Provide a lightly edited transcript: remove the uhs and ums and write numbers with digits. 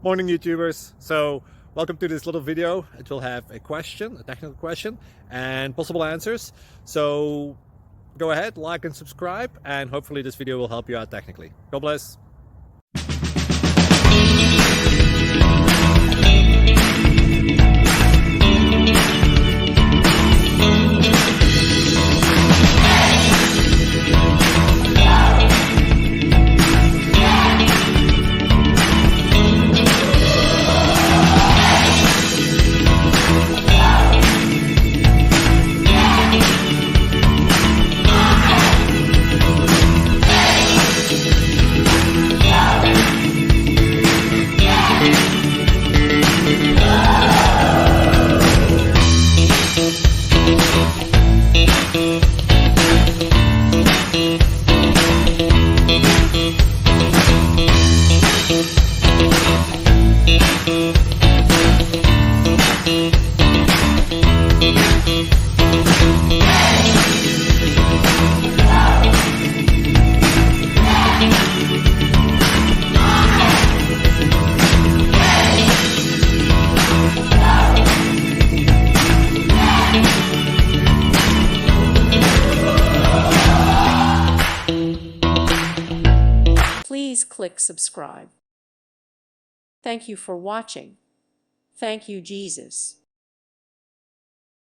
Morning YouTubers. So welcome to this little video. It will have a question, a technical question, and possible answers. So go ahead, like and subscribe, and hopefully this video will help you out technically. God bless. Please click subscribe. Thank you for watching. Thank you, Jesus.